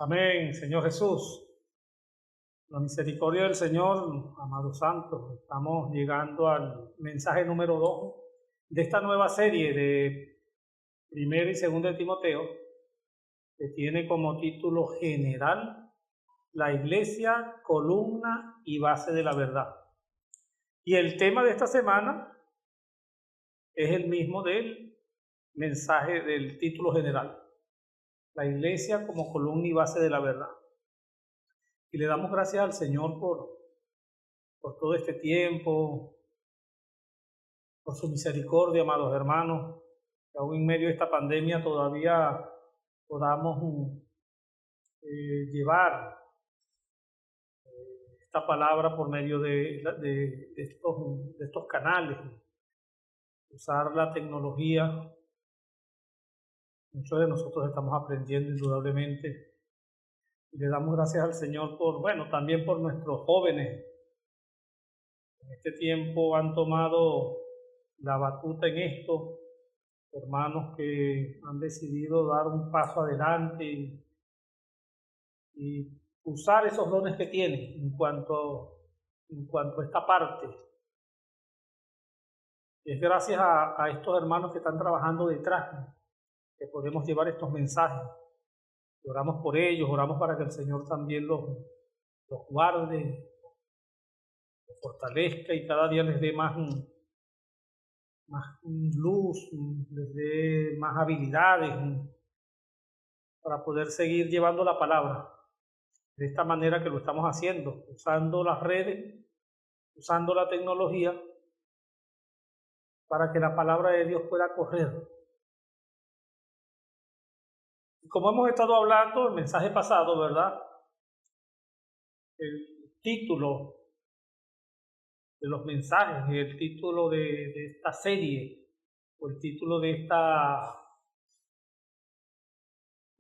Amén, Señor Jesús. La misericordia del Señor, amados santos, estamos llegando al mensaje número 2 de esta nueva serie de Primera y Segunda de Timoteo, que tiene como título general La Iglesia, columna y base de la verdad. Y el tema de esta semana es el mismo del mensaje del título general, La Iglesia como columna y base de la verdad. Y le damos gracias al Señor por todo este tiempo, por su misericordia, amados hermanos, que aún en medio de esta pandemia todavía podamos llevar esta palabra por medio de estos canales, usar la tecnología. Muchos de nosotros estamos aprendiendo indudablemente. Y le damos gracias al Señor también por nuestros jóvenes. En este tiempo han tomado la batuta en esto, hermanos que han decidido dar un paso adelante y usar esos dones que tienen en cuanto a esta parte. Es gracias a estos hermanos que están trabajando detrás que podemos llevar estos mensajes. Oramos por ellos, oramos para que el Señor también los guarde, los fortalezca y cada día les dé más luz, les dé más habilidades para poder seguir llevando la palabra de esta manera que lo estamos haciendo, usando las redes, usando la tecnología para que la palabra de Dios pueda correr. Y como hemos estado hablando el mensaje pasado, ¿verdad? El título de los mensajes, el título de esta serie, o el título de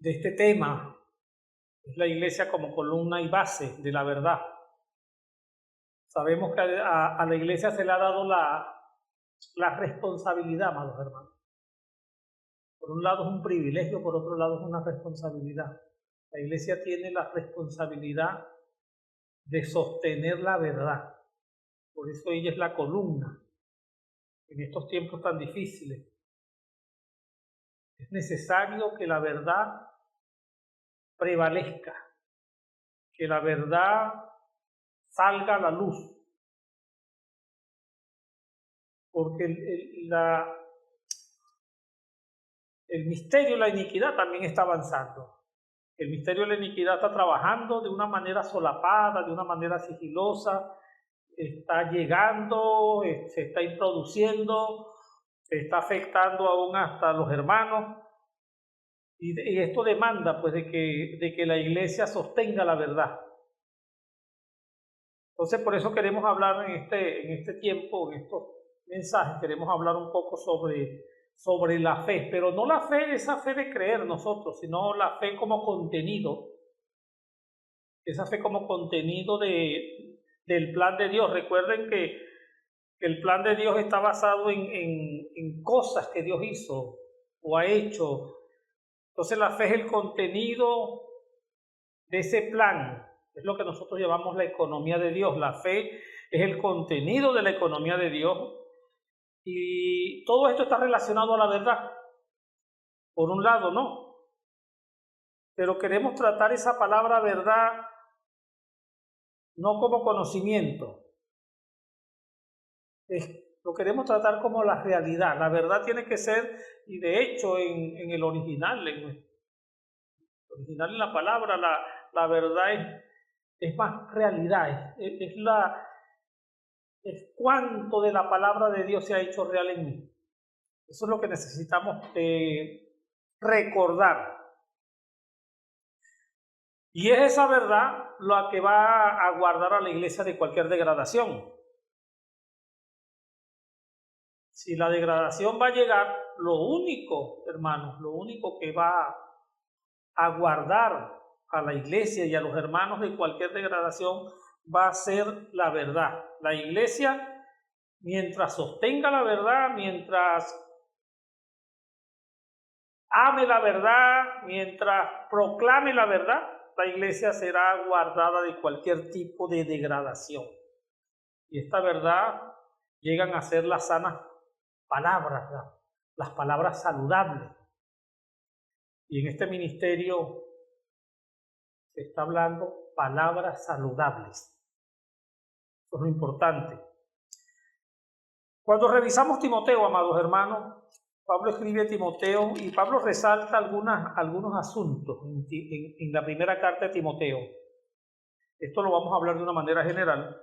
este tema, es la iglesia como columna y base de la verdad. Sabemos que a la iglesia se le ha dado la responsabilidad, amados hermanos. Por un lado es un privilegio, por otro lado es una responsabilidad. La iglesia tiene la responsabilidad de sostener la verdad. Por eso ella es la columna en estos tiempos tan difíciles. Es necesario que la verdad prevalezca, que la verdad salga a la luz, porque el misterio de la iniquidad también está avanzando. El misterio de la iniquidad está trabajando de una manera solapada, de una manera sigilosa, está llegando, se está introduciendo, está afectando aún hasta a los hermanos. Y esto demanda pues de que la iglesia sostenga la verdad. Entonces por eso queremos hablar en este tiempo, en estos mensajes, queremos hablar un poco sobre la fe, pero no la fe, esa fe de creer nosotros, sino la fe como contenido, esa fe como contenido del plan de Dios. Recuerden que el plan de Dios está basado en cosas que Dios hizo o ha hecho. Entonces la fe es el contenido de ese plan, es lo que nosotros llamamos la economía de Dios. La fe es el contenido de la economía de Dios y todo esto está relacionado a la verdad. Por un lado, no. Pero queremos tratar esa palabra verdad no como conocimiento. Lo queremos tratar como la realidad. La verdad tiene que ser, y de hecho en el original, en la palabra, la verdad es más realidad, es cuánto de la palabra de Dios se ha hecho real en mí. Eso es lo que necesitamos recordar. Y es esa verdad la que va a guardar a la iglesia de cualquier degradación. Si la degradación va a llegar, lo único, hermanos, lo único que va a guardar a la iglesia y a los hermanos de cualquier degradación va a ser la verdad. La iglesia, mientras sostenga la verdad, mientras ame la verdad, mientras proclame la verdad, la iglesia será guardada de cualquier tipo de degradación. Y esta verdad llegan a ser las sanas palabras, las palabras saludables. Y en este ministerio se está hablando palabras saludables. Eso es lo importante. Cuando revisamos Timoteo, amados hermanos, Pablo escribe a Timoteo y Pablo resalta algunos asuntos en la primera carta de Timoteo. Esto lo vamos a hablar de una manera general.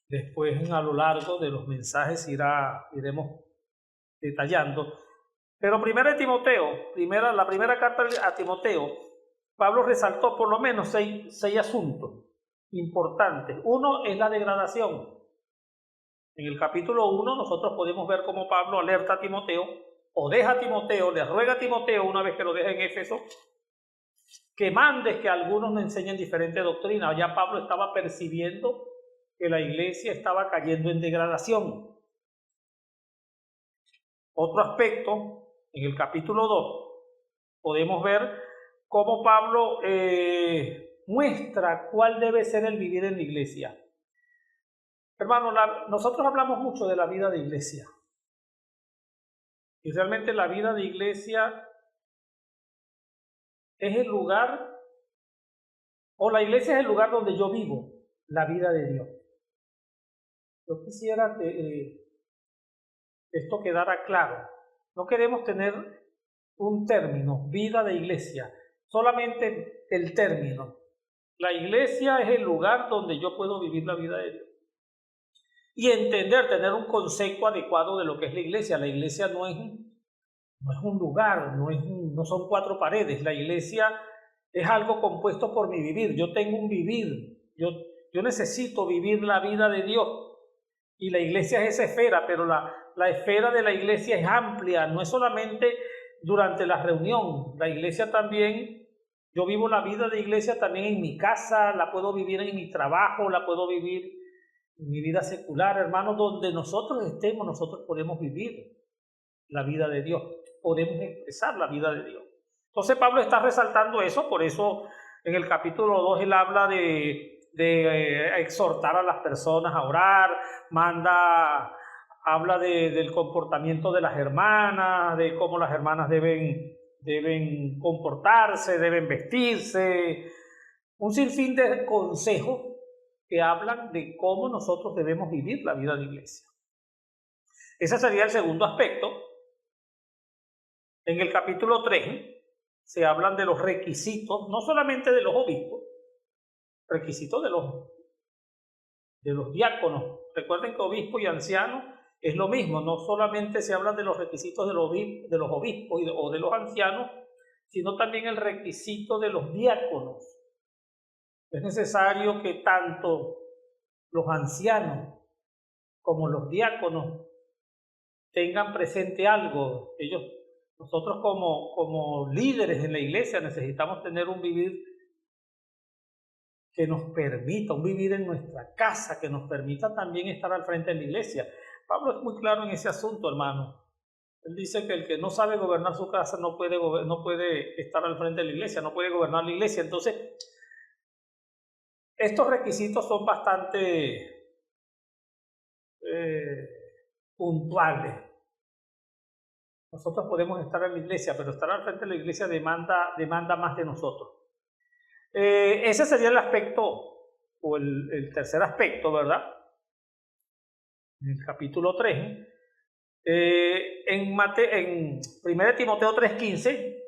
Después, a lo largo de los mensajes, iremos detallando. Pero la primera carta a Timoteo, Pablo resaltó por lo menos seis asuntos importantes. Uno es la degradación. En el capítulo 1 nosotros podemos ver cómo Pablo alerta a Timoteo, o deja a Timoteo, le ruega a Timoteo una vez que lo deja en Éfeso, que mandes que algunos me enseñen diferente doctrina. Ya Pablo estaba percibiendo que la iglesia estaba cayendo en degradación. Otro aspecto, en el capítulo 2, podemos ver cómo Pablo muestra cuál debe ser el vivir en la iglesia. Hermanos, nosotros hablamos mucho de la vida de iglesia. Y realmente la vida de iglesia es el lugar, o la iglesia es el lugar donde yo vivo la vida de Dios. Yo quisiera que esto quedara claro. No queremos tener un término, vida de iglesia, solamente el término. La iglesia es el lugar donde yo puedo vivir la vida de Dios. Y tener un concepto adecuado de lo que es la iglesia. La iglesia no es un lugar, no son cuatro paredes. La iglesia es algo compuesto por mi vivir. Yo tengo un vivir. Yo necesito vivir la vida de Dios. Y la iglesia es esa esfera, pero la esfera de la iglesia es amplia. No es solamente durante la reunión. La iglesia también, yo vivo la vida de iglesia también en mi casa, la puedo vivir en mi trabajo, la puedo vivir en mi vida secular, hermanos. Donde nosotros estemos, nosotros podemos vivir la vida de Dios, podemos expresar la vida de Dios. Entonces Pablo está resaltando eso, por eso en el capítulo 2 él habla de exhortar a las personas a orar, habla del comportamiento de las hermanas, de cómo las hermanas deben comportarse, deben vestirse, un sinfín de consejos que hablan de cómo nosotros debemos vivir la vida de iglesia. Ese sería el segundo aspecto. En el capítulo 3 se hablan de los requisitos, no solamente de los obispos, requisitos de los diáconos. Recuerden que obispo y anciano es lo mismo, no solamente se habla de los requisitos de los obispos o de los ancianos, sino también el requisito de los diáconos. Es necesario que tanto los ancianos como los diáconos tengan presente algo. Nosotros como líderes en la iglesia necesitamos tener un vivir que nos permita, un vivir en nuestra casa, que nos permita también estar al frente de la iglesia. Pablo es muy claro en ese asunto, hermano. Él dice que el que no sabe gobernar su casa no puede estar al frente de la iglesia, no puede gobernar la iglesia. Entonces, estos requisitos son bastante puntuales. Nosotros podemos estar en la iglesia, pero estar al frente de la iglesia demanda más de nosotros. Ese sería el aspecto, o el tercer aspecto, ¿verdad? En el capítulo 3. En 1 Timoteo 3:15,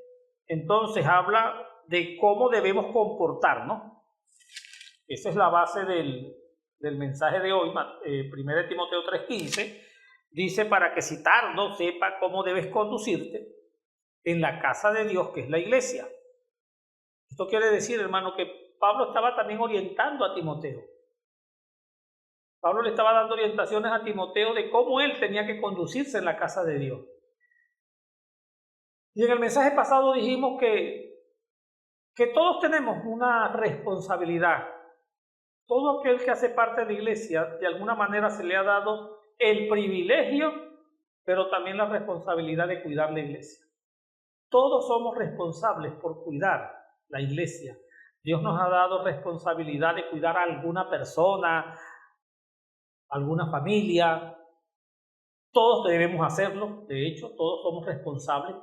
entonces habla de cómo debemos comportarnos. Esa es la base del mensaje de hoy. 1 Timoteo 3:15 dice: para que si tardo sepa cómo debes conducirte en la casa de Dios, que es la iglesia. Esto quiere decir, hermano, que Pablo estaba también orientando a Timoteo. Pablo le estaba dando orientaciones a Timoteo de cómo él tenía que conducirse en la casa de Dios. Y en el mensaje pasado dijimos que todos tenemos una responsabilidad. Todo aquel que hace parte de la iglesia, de alguna manera se le ha dado el privilegio, pero también la responsabilidad de cuidar la iglesia. Todos somos responsables por cuidar la iglesia. Dios nos ha dado responsabilidad de cuidar a alguna persona, alguna familia. Todos debemos hacerlo, de hecho, todos somos responsables.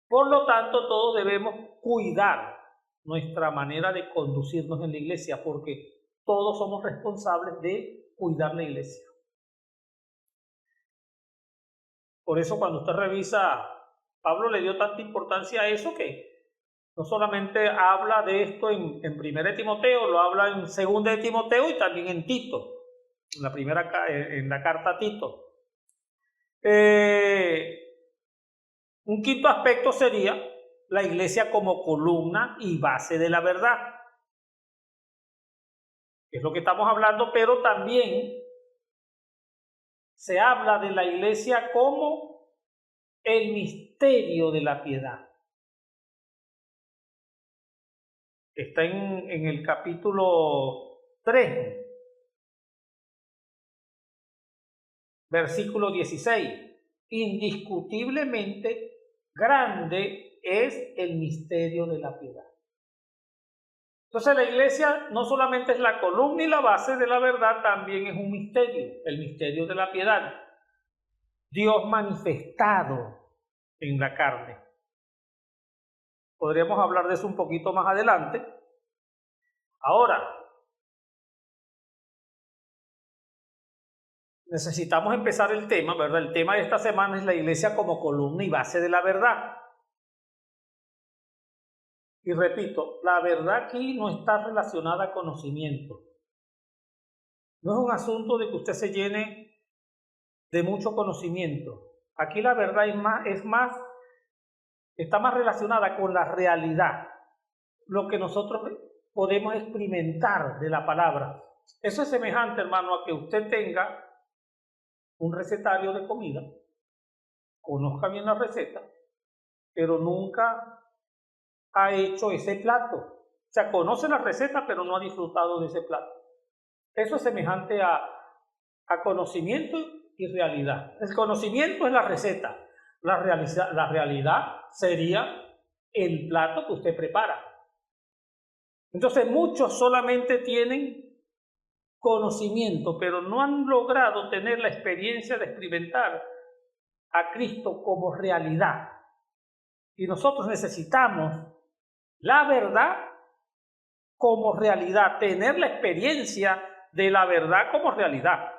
Por lo tanto, todos debemos cuidar nuestra manera de conducirnos en la iglesia, porque todos somos responsables de cuidar la iglesia. Por eso cuando usted revisa, Pablo le dio tanta importancia a eso que no solamente habla de esto en 1 Timoteo, lo habla en 2 de Timoteo y también en Tito, en la carta a Tito. Un quinto aspecto sería la iglesia como columna y base de la verdad. Es lo que estamos hablando, pero también se habla de la iglesia como el misterio de la piedad. Está en el capítulo 3, versículo 16. Indiscutiblemente grande es el misterio de la piedad. Entonces la iglesia no solamente es la columna y la base de la verdad, también es un misterio, el misterio de la piedad. Dios manifestado en la carne. Podríamos hablar de eso un poquito más adelante. Ahora, necesitamos empezar el tema, ¿verdad? El tema de esta semana es la iglesia como columna y base de la verdad. Y repito, la verdad aquí no está relacionada a conocimiento. No es un asunto de que usted se llene de mucho conocimiento. Aquí la verdad está más relacionada con la realidad, lo que nosotros podemos experimentar de la palabra. Eso es semejante, hermano, a que usted tenga un recetario de comida, conozca bien la receta, pero nunca ha hecho ese plato. O sea, conoce la receta, pero no ha disfrutado de ese plato. Eso es semejante a conocimiento y realidad. El conocimiento es la receta. La realidad sería el plato que usted prepara. Entonces, muchos solamente tienen conocimiento, pero no han logrado tener la experiencia de experimentar a Cristo como realidad. Y nosotros necesitamos la verdad como realidad, tener la experiencia de la verdad como realidad.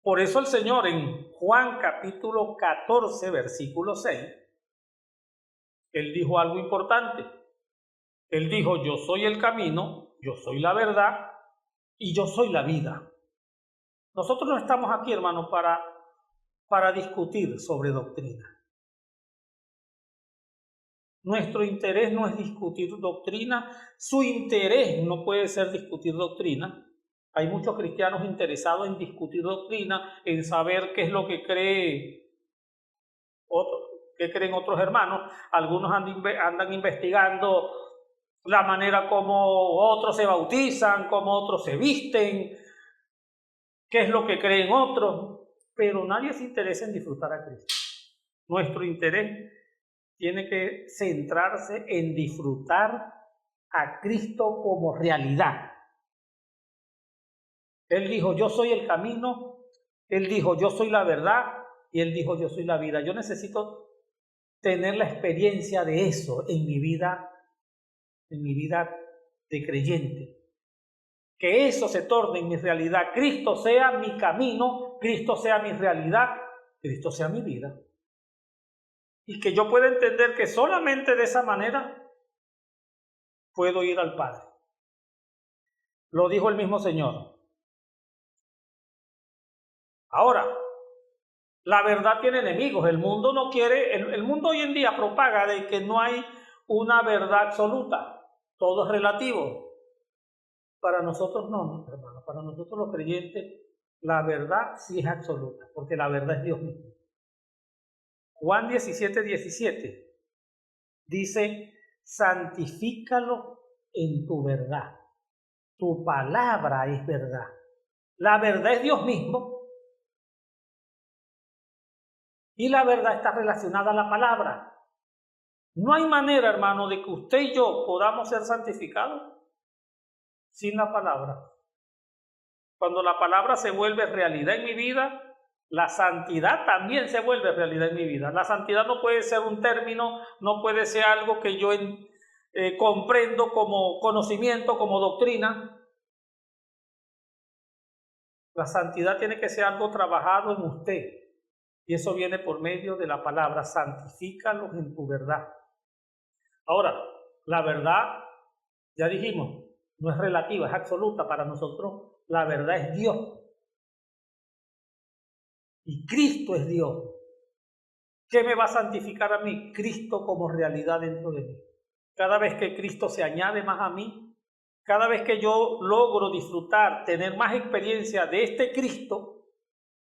Por eso el Señor en Juan capítulo 14, versículo 6, Él dijo algo importante. Él dijo, yo soy el camino, yo soy la verdad y yo soy la vida. Nosotros no estamos aquí, hermanos, para discutir sobre doctrina. Nuestro interés no es discutir doctrina, su interés no puede ser discutir doctrina. Hay muchos cristianos interesados en discutir doctrina, en saber qué es lo que creen otros hermanos. Algunos andan investigando la manera como otros se bautizan, como otros se visten, qué es lo que creen otros, pero nadie se interesa en disfrutar a Cristo. Nuestro interés tiene que centrarse en disfrutar a Cristo como realidad. Él dijo, yo soy el camino, Él dijo, yo soy la verdad, y Él dijo, yo soy la vida. Yo necesito tener la experiencia de eso en mi vida de creyente. Que eso se torne en mi realidad. Cristo sea mi camino, Cristo sea mi realidad, Cristo sea mi vida. Y que yo pueda entender que solamente de esa manera puedo ir al Padre. Lo dijo el mismo Señor. Ahora, la verdad tiene enemigos. El mundo no quiere, el mundo hoy en día propaga de que no hay una verdad absoluta. Todo es relativo. Para nosotros no, hermano. Para nosotros los creyentes, la verdad sí es absoluta, porque la verdad es Dios mismo. Juan 17, 17 dice, santifícalo en tu verdad. Tu palabra es verdad. La verdad es Dios mismo. Y la verdad está relacionada a la palabra. No hay manera, hermano, de que usted y yo podamos ser santificados sin la palabra. Cuando la palabra se vuelve realidad en mi vida, la santidad también se vuelve realidad en mi vida. La santidad no puede ser un término, no puede ser algo que yo comprendo como conocimiento, como doctrina. La santidad tiene que ser algo trabajado en usted. Y eso viene por medio de la palabra. Santifícalos en tu verdad. Ahora, la verdad, ya dijimos, no es relativa, es absoluta para nosotros. La verdad es Dios. Y Cristo es Dios. ¿Qué me va a santificar a mí? Cristo como realidad dentro de mí. Cada vez que Cristo se añade más a mí, cada vez que yo logro disfrutar, tener más experiencia de este Cristo,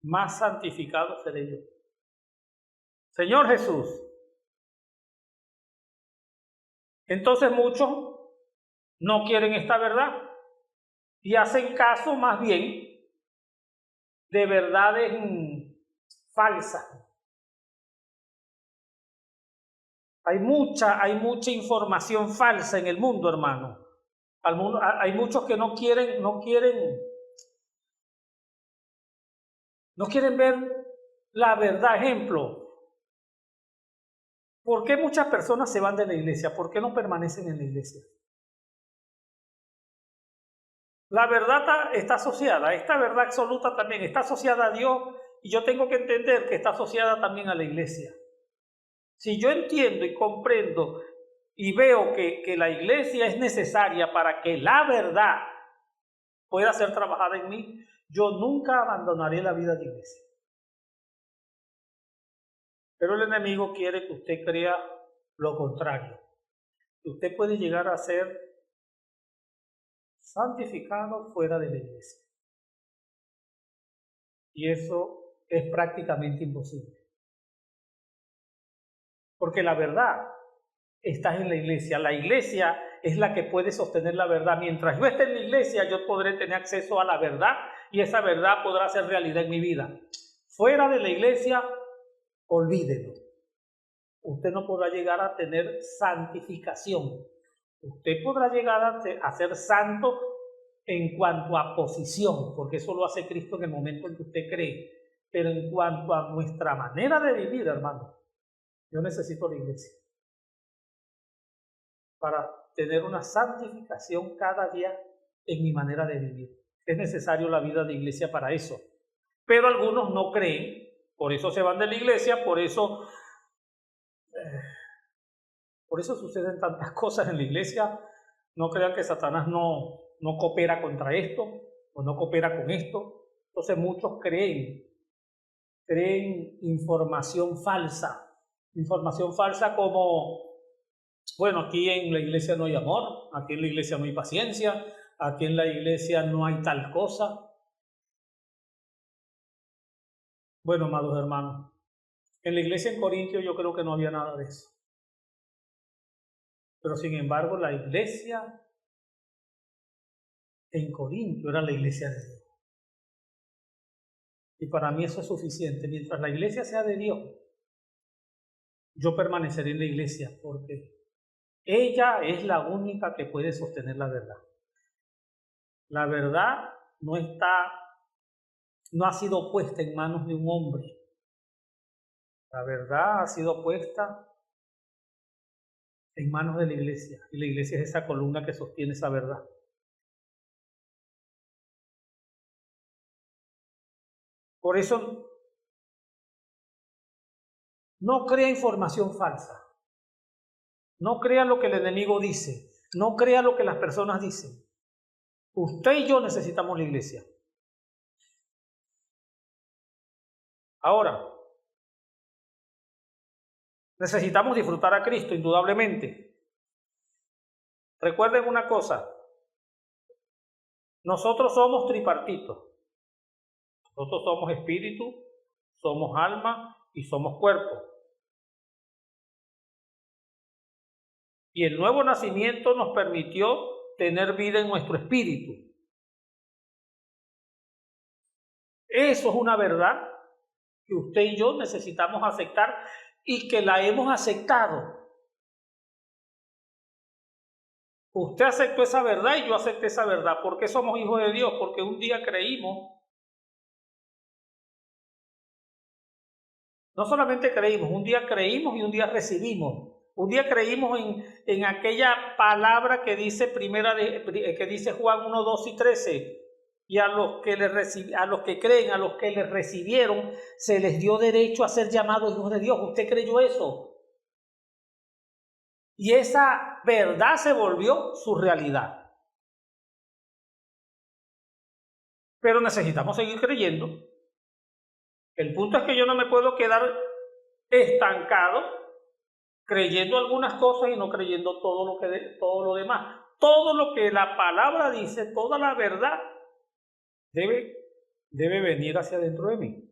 más santificado seré yo. Señor Jesús. Entonces muchos no quieren esta verdad y hacen caso más bien de verdades falsas. Hay mucha información falsa en el mundo, hermano. Hay muchos que no quieren ver la verdad. Ejemplo, ¿por qué muchas personas se van de la iglesia? ¿Por qué no permanecen en la iglesia? La verdad está asociada, esta verdad absoluta también está asociada a Dios, y yo tengo que entender que está asociada también a la iglesia. Si yo entiendo y comprendo y veo que la iglesia es necesaria para que la verdad pueda ser trabajada en mí, yo nunca abandonaré la vida de iglesia. Pero el enemigo quiere que usted crea lo contrario. Que usted puede llegar a ser santificado fuera de la iglesia. Y eso es prácticamente imposible. Porque la verdad está en la iglesia. La iglesia es la que puede sostener la verdad. Mientras yo esté en la iglesia, yo podré tener acceso a la verdad y esa verdad podrá ser realidad en mi vida. Fuera de la iglesia, olvídelo. Usted no podrá llegar a tener santificación. Usted podrá llegar a ser santo en cuanto a posición, porque eso lo hace Cristo en el momento en que usted cree. Pero en cuanto a nuestra manera de vivir, hermano, yo necesito la iglesia para tener una santificación cada día en mi manera de vivir. Es necesario la vida de iglesia para eso. Pero algunos no creen, por eso se van de la iglesia, por eso suceden tantas cosas en la iglesia. No crean que Satanás no coopera contra esto o no coopera con esto. Entonces muchos creen información falsa como, bueno, aquí en la iglesia no hay amor, aquí en la iglesia no hay paciencia, aquí en la iglesia no hay tal cosa. Bueno, amados hermanos, en la iglesia en Corintio yo creo que no había nada de eso. Pero sin embargo, la iglesia en Corintio era la iglesia de Dios. Y para mí eso es suficiente. Mientras la iglesia sea de Dios, yo permaneceré en la iglesia porque ella es la única que puede sostener la verdad. La verdad no ha sido puesta en manos de un hombre. La verdad ha sido puesta en manos de la iglesia. Y la iglesia es esa columna que sostiene esa verdad. Por eso, no crea información falsa. No crea lo que el enemigo dice. No crea lo que las personas dicen. Usted y yo necesitamos la iglesia. Ahora, necesitamos disfrutar a Cristo, indudablemente. Recuerden una cosa. Nosotros somos tripartitos. Nosotros somos espíritu, somos alma y somos cuerpo. Y el nuevo nacimiento nos permitió tener vida en nuestro espíritu. Eso es una verdad que usted y yo necesitamos aceptar y que la hemos aceptado. Usted aceptó esa verdad y yo acepté esa verdad. ¿Por qué somos hijos de Dios? Porque un día creímos. No solamente creímos, un día creímos y un día recibimos. Un día creímos en aquella palabra que dice que dice Juan 1, 2 y 13. Y a los que creen, a los que le recibieron, se les dio derecho a ser llamados hijos de Dios. ¿Usted creyó eso? Y esa verdad se volvió su realidad. Pero necesitamos seguir creyendo. El punto es que yo no me puedo quedar estancado creyendo algunas cosas y no creyendo todo lo demás. Todo lo que la palabra dice, toda la verdad debe venir hacia dentro de mí.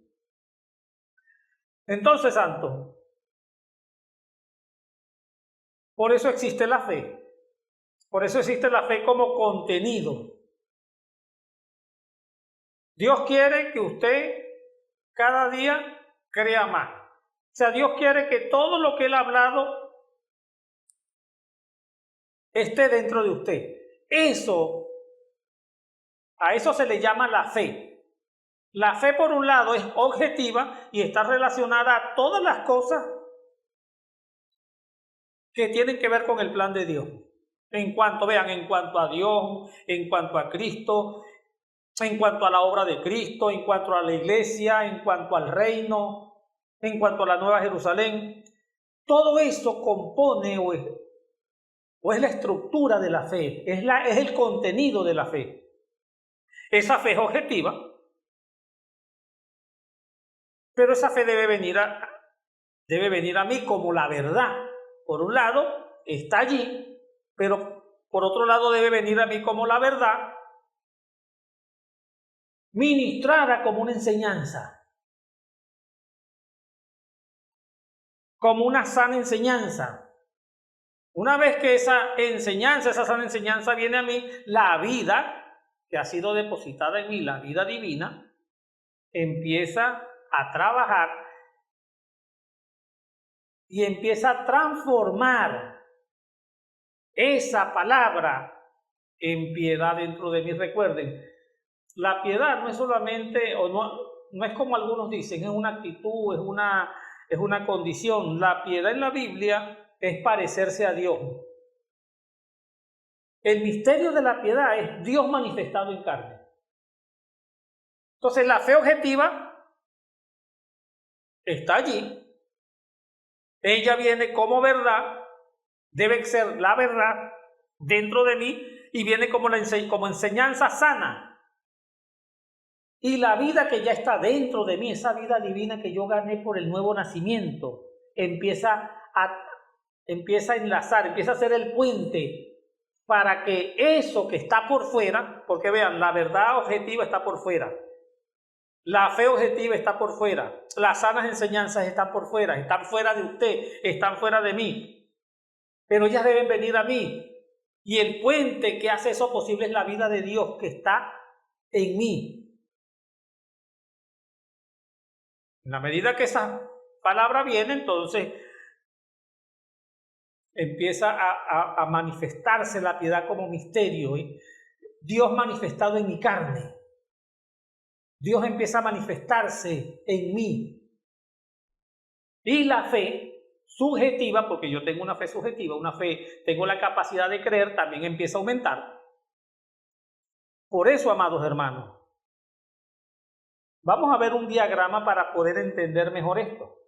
Entonces, santo, por eso existe la fe. Por eso existe la fe como contenido. Dios quiere que usted cada día crea más. O sea, Dios quiere que todo lo que Él ha hablado esté dentro de usted. A eso se le llama la fe. La fe, por un lado, es objetiva y está relacionada a todas las cosas que tienen que ver con el plan de Dios. En cuanto a Dios, en cuanto a Cristo, en cuanto a la obra de Cristo, en cuanto a la iglesia, en cuanto al reino, en cuanto a la Nueva Jerusalén. Todo eso compone o es la estructura de la fe, es el contenido de la fe. Esa fe es objetiva, pero esa fe debe venir a mí como la verdad. Por un lado, está allí, pero por otro lado debe venir a mí como la verdad, ministrada como una enseñanza, como una sana enseñanza. Una vez que esa sana enseñanza viene a mí, la vida que ha sido depositada en mí, la vida divina, empieza a trabajar y empieza a transformar esa palabra en piedad dentro de mí. Recuerden, la piedad no es solamente, no es como algunos dicen, es una actitud, es una condición. La piedad en la Biblia es parecerse a Dios. El misterio de la piedad es Dios manifestado en carne. Entonces la fe objetiva está allí. Ella viene como verdad, debe ser la verdad dentro de mí y viene como enseñanza sana. Y la vida que ya está dentro de mí, esa vida divina que yo gané por el nuevo nacimiento, empieza a enlazar, empieza a ser el puente para que eso que está por fuera, porque vean, la verdad objetiva está por fuera, la fe objetiva está por fuera, las sanas enseñanzas están por fuera, están fuera de usted, están fuera de mí, pero ellas deben venir a mí. Y el puente que hace eso posible es la vida de Dios que está en mí. En la medida que esa palabra viene, entonces empieza a manifestarse la piedad como misterio. Dios manifestado en mi carne. Dios empieza a manifestarse en mí. Y la fe subjetiva, porque yo tengo una fe subjetiva, tengo la capacidad de creer, también empieza a aumentar. Por eso, amados hermanos, vamos a ver un diagrama para poder entender mejor esto.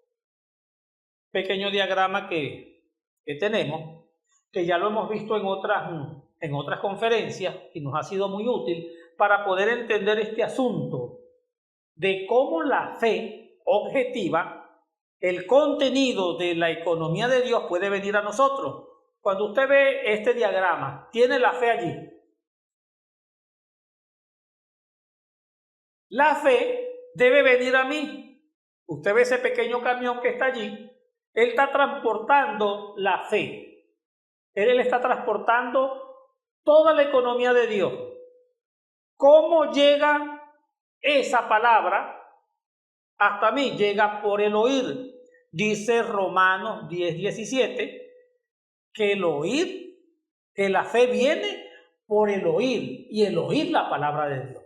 Pequeño diagrama que tenemos, que ya lo hemos visto en otras conferencias y nos ha sido muy útil para poder entender este asunto de cómo la fe objetiva, el contenido de la economía de Dios puede venir a nosotros. Cuando usted ve este diagrama, tiene la fe allí. La fe debe venir a mí. Usted ve ese pequeño camión que está allí. Él está transportando la fe. Él está transportando toda la economía de Dios. ¿Cómo llega esa palabra hasta mí? Llega por el oír. Dice Romanos 10:17 que el oír que la fe viene por el oír, y el oír la palabra de Dios.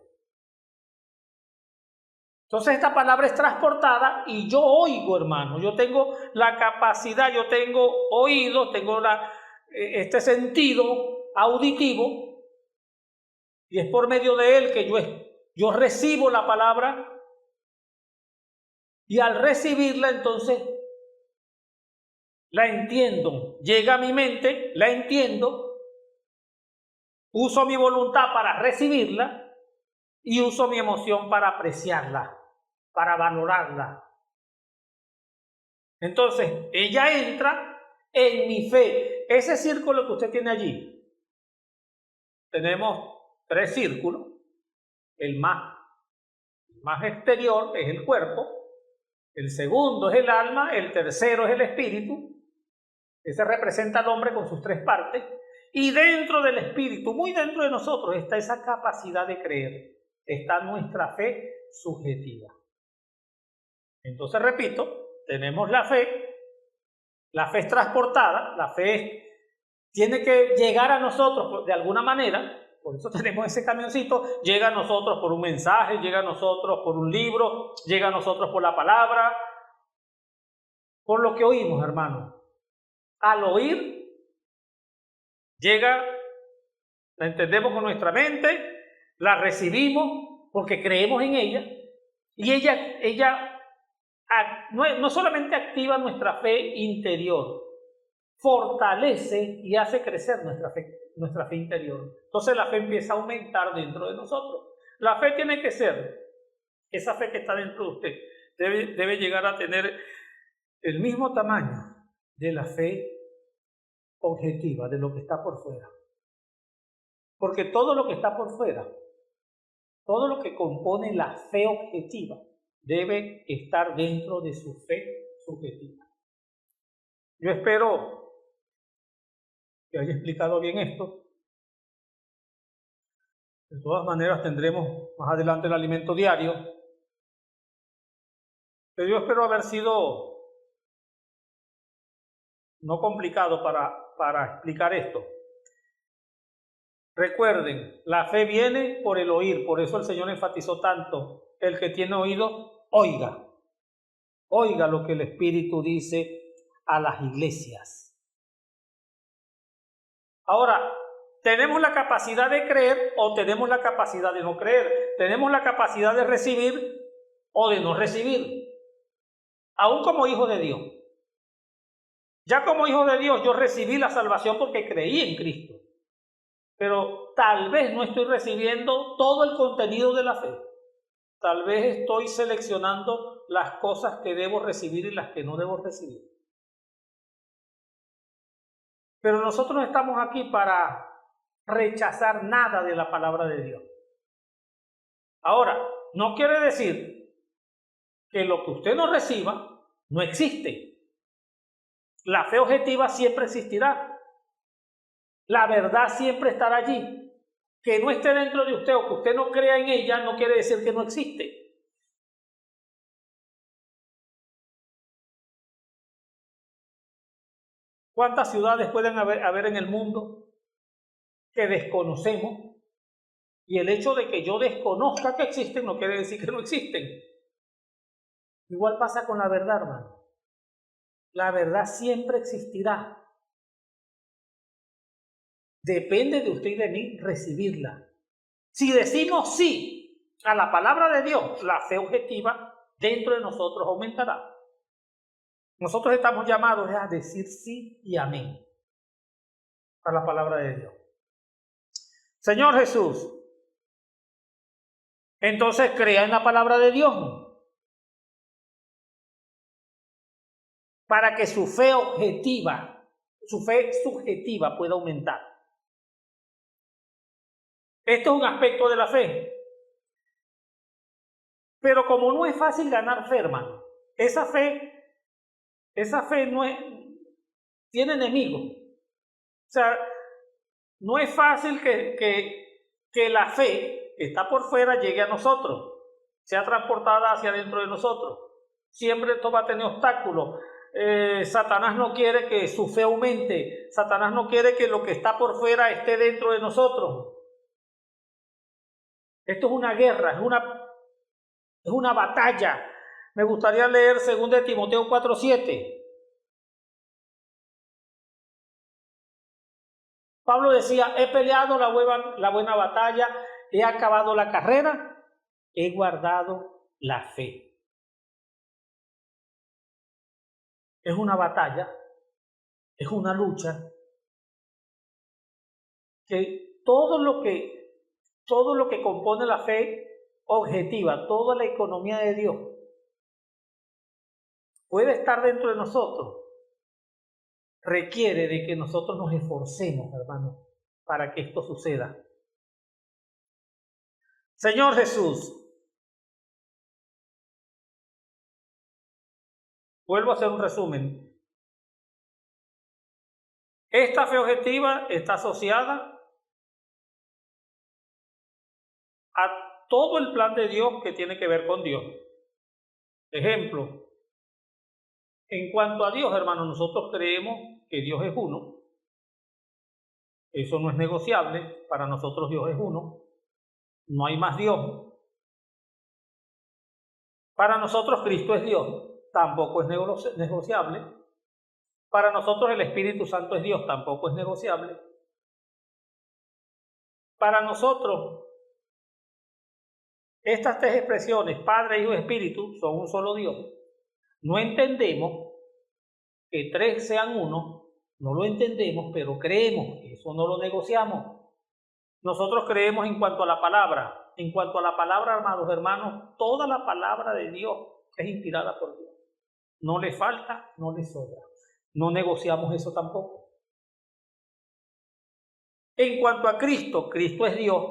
Entonces esta palabra es transportada y yo oigo, hermano. Yo tengo la capacidad, yo tengo oído, tengo este sentido auditivo, y es por medio de él que yo recibo la palabra, y al recibirla entonces la entiendo. Llega a mi mente, la entiendo, uso mi voluntad para recibirla y uso mi emoción para apreciarla, para valorarla. Entonces, ella entra en mi fe. Ese círculo que usted tiene allí, tenemos 3 círculos. El más exterior es el cuerpo, el segundo es el alma, el tercero es el espíritu. Ese representa al hombre con sus 3 partes. Y dentro del espíritu, muy dentro de nosotros, está esa capacidad de creer. Está nuestra fe subjetiva. Entonces, repito, tenemos la fe es transportada, la fe tiene que llegar a nosotros de alguna manera, por eso tenemos ese camioncito, llega a nosotros por un mensaje, llega a nosotros por un libro, llega a nosotros por la palabra, por lo que oímos, hermano. Al oír, llega, la entendemos con nuestra mente, la recibimos porque creemos en ella, y ella no solamente activa nuestra fe interior, fortalece y hace crecer nuestra fe interior. Entonces la fe empieza a aumentar dentro de nosotros. La fe tiene que ser, esa fe que está dentro de usted, debe llegar a tener el mismo tamaño de la fe objetiva, de lo que está por fuera. Porque todo lo que está por fuera, todo lo que compone la fe objetiva, debe estar dentro de su fe subjetiva. Yo espero que haya explicado bien esto. De todas maneras tendremos más adelante el alimento diario. Pero yo espero haber sido no complicado para explicar esto. Recuerden, la fe viene por el oír, por eso el Señor enfatizó tanto: el que tiene oído, oiga. Oiga lo que el Espíritu dice a las iglesias. Ahora, ¿tenemos la capacidad de creer o tenemos la capacidad de no creer? ¿Tenemos la capacidad de recibir o de no recibir? Aún como hijo de Dios. Ya como hijo de Dios yo recibí la salvación porque creí en Cristo. Pero tal vez no estoy recibiendo todo el contenido de la fe. Tal vez estoy seleccionando las cosas que debo recibir y las que no debo recibir. Pero nosotros no estamos aquí para rechazar nada de la palabra de Dios. Ahora, no quiere decir que lo que usted no reciba no existe. La fe objetiva siempre existirá. La verdad siempre estará allí. Que no esté dentro de usted o que usted no crea en ella no quiere decir que no existe. ¿Cuántas ciudades pueden haber en el mundo que desconocemos? Y el hecho de que yo desconozca que existen no quiere decir que no existen. Igual pasa con la verdad, hermano. La verdad siempre existirá. Depende de usted y de mí recibirla. Si decimos sí a la palabra de Dios, la fe objetiva dentro de nosotros aumentará. Nosotros estamos llamados a decir sí y amén a la palabra de Dios. Señor Jesús, entonces crea en la palabra de Dios para que su fe objetiva, su fe subjetiva pueda aumentar. Esto es un aspecto de la fe. Pero como no es fácil ganar fe, hermano, esa fe no tiene enemigos. O sea, no es fácil que la fe que está por fuera llegue a nosotros, sea transportada hacia dentro de nosotros. Siempre esto va a tener obstáculos. Satanás no quiere que su fe aumente. Satanás no quiere que lo que está por fuera esté dentro de nosotros. Esto es una guerra, es una batalla. Me gustaría leer 2 Timoteo 4:7. Pablo decía, he peleado la buena batalla, he acabado la carrera, he guardado la fe. Es una batalla, es una lucha, que todo lo que compone la fe objetiva, toda la economía de Dios, puede estar dentro de nosotros, requiere de que nosotros nos esforcemos, hermanos, para que esto suceda. Señor Jesús, vuelvo a hacer un resumen. Esta fe objetiva está asociada a todo el plan de Dios que tiene que ver con Dios. Ejemplo, en cuanto a Dios, hermanos, nosotros creemos que Dios es uno. Eso no es negociable. Para nosotros Dios es uno. No hay más Dios. Para nosotros Cristo es Dios. Tampoco es negociable. Para nosotros el Espíritu Santo es Dios. Tampoco es negociable. Para nosotros estas tres expresiones, Padre, Hijo y Espíritu, son un solo Dios. No entendemos que tres sean uno. No lo entendemos, pero creemos. Eso no lo negociamos. Nosotros creemos en cuanto a la palabra. En cuanto a la palabra, amados hermanos, toda la palabra de Dios es inspirada por Dios. No le falta, no le sobra. No negociamos eso tampoco. En cuanto a Cristo, Cristo es Dios,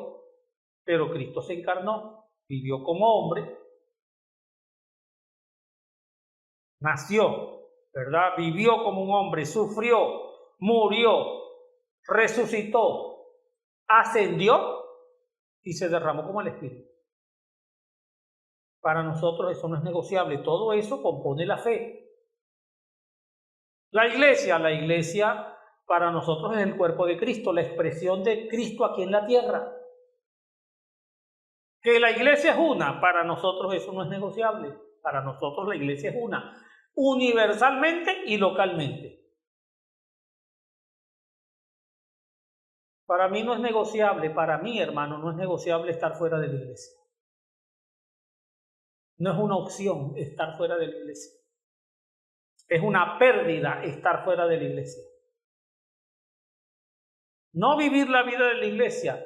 pero Cristo se encarnó, vivió como hombre, nació, ¿verdad? Vivió como un hombre, sufrió, murió, resucitó, ascendió y se derramó como el Espíritu. Para nosotros eso no es negociable. Todo eso compone la fe. La iglesia para nosotros es el cuerpo de Cristo, la expresión de Cristo aquí en la tierra. Que la iglesia es una, para nosotros eso no es negociable. Para nosotros la iglesia es una, universalmente y localmente. Para mí no es negociable, para mí, hermano, no es negociable estar fuera de la iglesia. No es una opción estar fuera de la iglesia. Es una pérdida estar fuera de la iglesia. No vivir la vida de la iglesia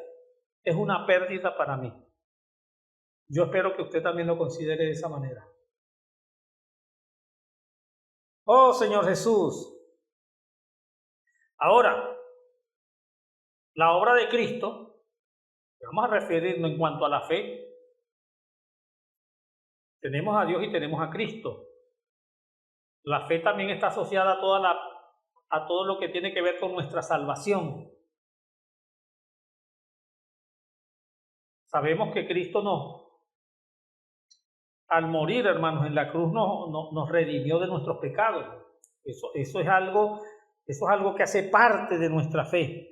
es una pérdida para mí. Yo espero que usted también lo considere de esa manera. Oh, Señor Jesús. Ahora, la obra de Cristo, vamos a referirnos en cuanto a la fe. Tenemos a Dios y tenemos a Cristo. La fe también está asociada a todo lo que tiene que ver con nuestra salvación. Sabemos que Cristo al morir, hermanos, en la cruz nos redimió de nuestros pecados. Eso es algo que hace parte de nuestra fe.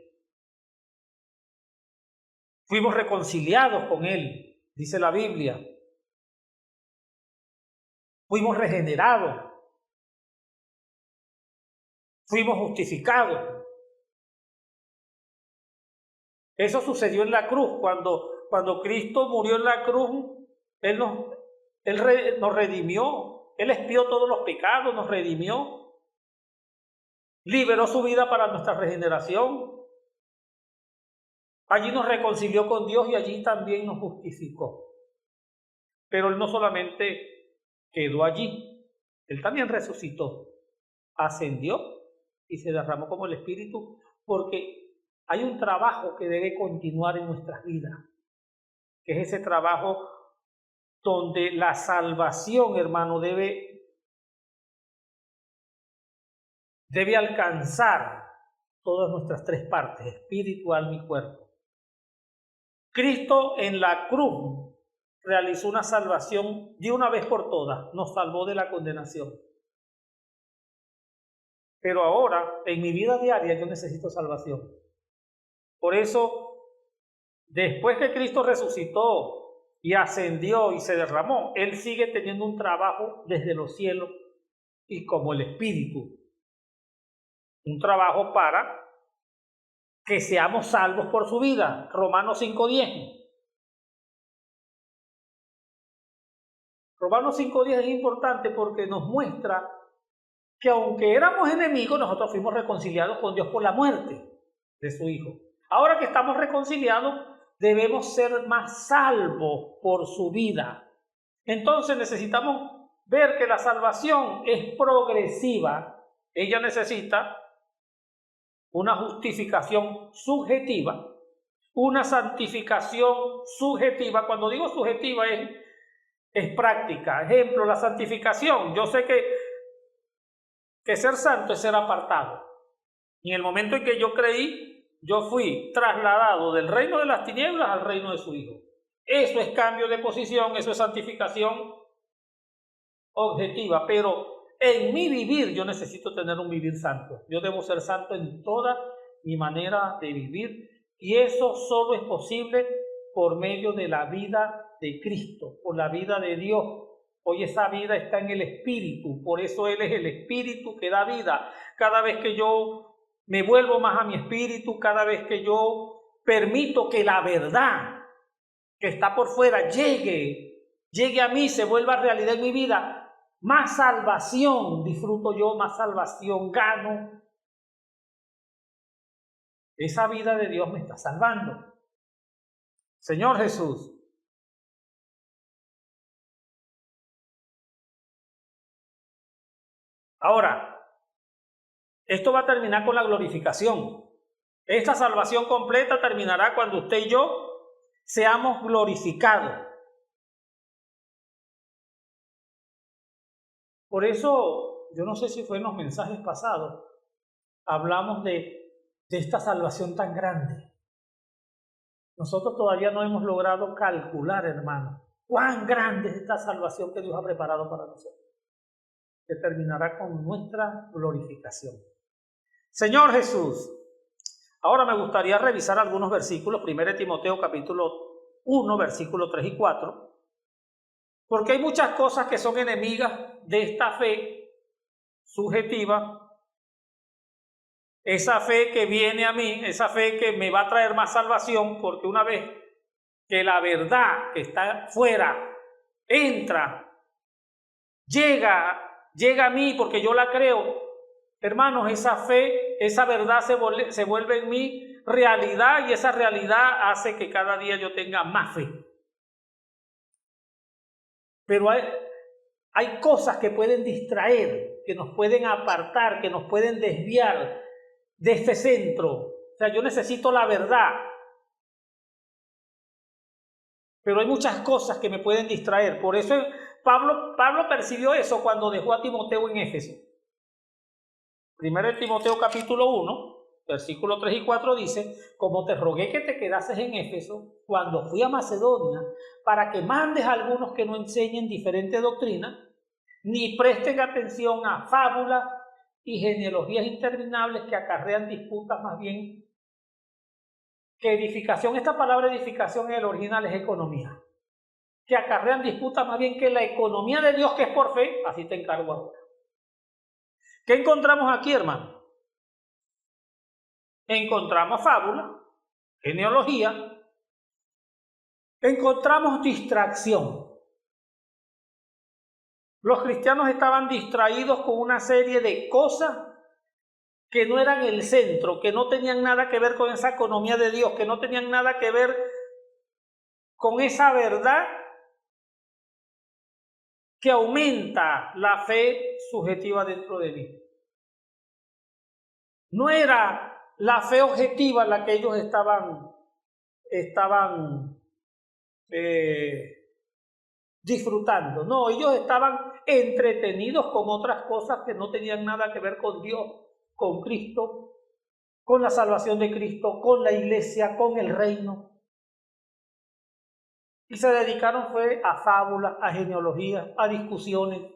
Fuimos reconciliados con Él, dice la Biblia. Fuimos regenerados. Fuimos justificados. Eso sucedió en la cruz. Cuando Cristo murió en la cruz, Él nos redimió. Él expió todos los pecados, nos redimió. Liberó su vida para nuestra regeneración. Allí nos reconcilió con Dios y allí también nos justificó. Pero Él no solamente quedó allí, Él también resucitó, ascendió y se derramó como el Espíritu, porque hay un trabajo que debe continuar en nuestras vidas, que es ese trabajo donde la salvación, hermano, debe alcanzar todas nuestras tres partes, espíritu, alma y cuerpo. Cristo en la cruz realizó una salvación de una vez por todas, nos salvó de la condenación. Pero ahora, en mi vida diaria, yo necesito salvación. Por eso, después que Cristo resucitó y ascendió y se derramó, Él sigue teniendo un trabajo desde los cielos y como el Espíritu. Un trabajo para que seamos salvos por su vida. Romanos 5:10. Romanos 5:10 es importante porque nos muestra que aunque éramos enemigos, nosotros fuimos reconciliados con Dios por la muerte de su Hijo. Ahora que estamos reconciliados, debemos ser más salvos por su vida. Entonces necesitamos ver que la salvación es progresiva. Ella necesita una justificación subjetiva, una santificación subjetiva. Cuando digo subjetiva es práctica. Ejemplo, la santificación. Yo sé que ser santo es ser apartado. Y en el momento en que yo creí, yo fui trasladado del reino de las tinieblas al reino de su Hijo. Eso es cambio de posición, eso es santificación objetiva, pero en mi vivir yo necesito tener un vivir santo. Yo debo ser santo en toda mi manera de vivir y eso solo es posible por medio de la vida de Cristo, por la vida de Dios. Hoy esa vida está en el Espíritu, por eso Él es el Espíritu que da vida. Cada vez que yo me vuelvo más a mi Espíritu, cada vez que yo permito que la verdad que está por fuera llegue a mí, se vuelva realidad en mi vida, más salvación disfruto yo, más salvación gano. Esa vida de Dios me está salvando. Señor Jesús. Ahora, esto va a terminar con la glorificación. Esta salvación completa terminará cuando usted y yo seamos glorificados. Por eso, yo no sé si fue en los mensajes pasados, hablamos de esta salvación tan grande. Nosotros todavía no hemos logrado calcular, hermano, cuán grande es esta salvación que Dios ha preparado para nosotros, que terminará con nuestra glorificación. Señor Jesús, ahora me gustaría revisar algunos versículos, 1 Timoteo capítulo 1, versículos 3 y 4, porque hay muchas cosas que son enemigas de esta fe subjetiva, esa fe que viene a mí, esa fe que me va a traer más salvación, porque una vez que la verdad que está fuera entra, llega a mí porque yo la creo, hermanos, esa fe, esa verdad se vuelve en mí realidad y esa realidad hace que cada día yo tenga más fe. Pero hay cosas que pueden distraer, que nos pueden apartar, que nos pueden desviar de este centro. O sea, yo necesito la verdad, pero hay muchas cosas que me pueden distraer. Por eso Pablo percibió eso cuando dejó a Timoteo en Éfeso. 1 Timoteo capítulo 1, versículos 3 y 4 dice: como te rogué que te quedases en Éfeso cuando fui a Macedonia, para que mandes a algunos que no enseñen diferente doctrina, ni presten atención a fábulas y genealogías interminables que acarrean disputas más bien que edificación. Esta palabra edificación en el original es economía. Que acarrean disputas más bien que la economía de Dios, que es por fe. Así te encargo ahora. ¿Qué encontramos aquí, hermano? Encontramos fábula, genealogía, encontramos distracción. Los cristianos estaban distraídos con una serie de cosas que no eran el centro, que no tenían nada que ver con esa economía de Dios, que no tenían nada que ver con esa verdad que aumenta la fe subjetiva dentro de mí. No era la fe objetiva la que ellos estaban disfrutando. No, ellos estaban entretenidos con otras cosas que no tenían nada que ver con Dios, con Cristo, con la salvación de Cristo, con la iglesia, con el reino. Y se dedicaron fue a fábulas, a genealogías, a discusiones.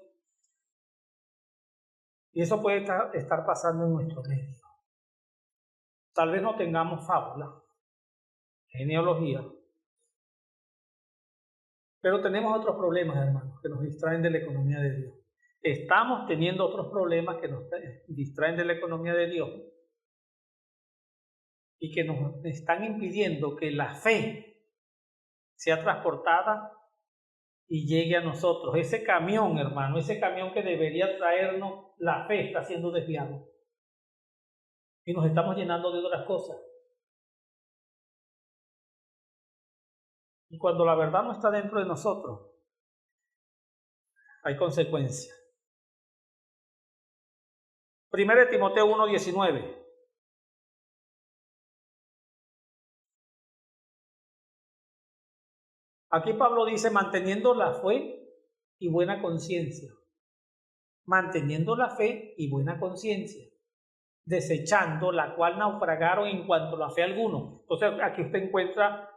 Y eso puede estar pasando en nuestro medio. Tal vez no tengamos fábula, genealogía, pero tenemos otros problemas, hermanos, que nos distraen de la economía de Dios. Estamos teniendo otros problemas que nos distraen de la economía de Dios y que nos están impidiendo que la fe sea transportada y llegue a nosotros. Ese camión, hermano, ese camión que debería traernos la fe está siendo desviado. Y nos estamos llenando de otras cosas. Y cuando la verdad no está dentro de nosotros, hay consecuencias. 1 Timoteo 1:19. Aquí Pablo dice, manteniendo la fe y buena conciencia. Manteniendo la fe y buena conciencia. Desechando la cual naufragaron en cuanto a la fe alguno. Entonces aquí usted encuentra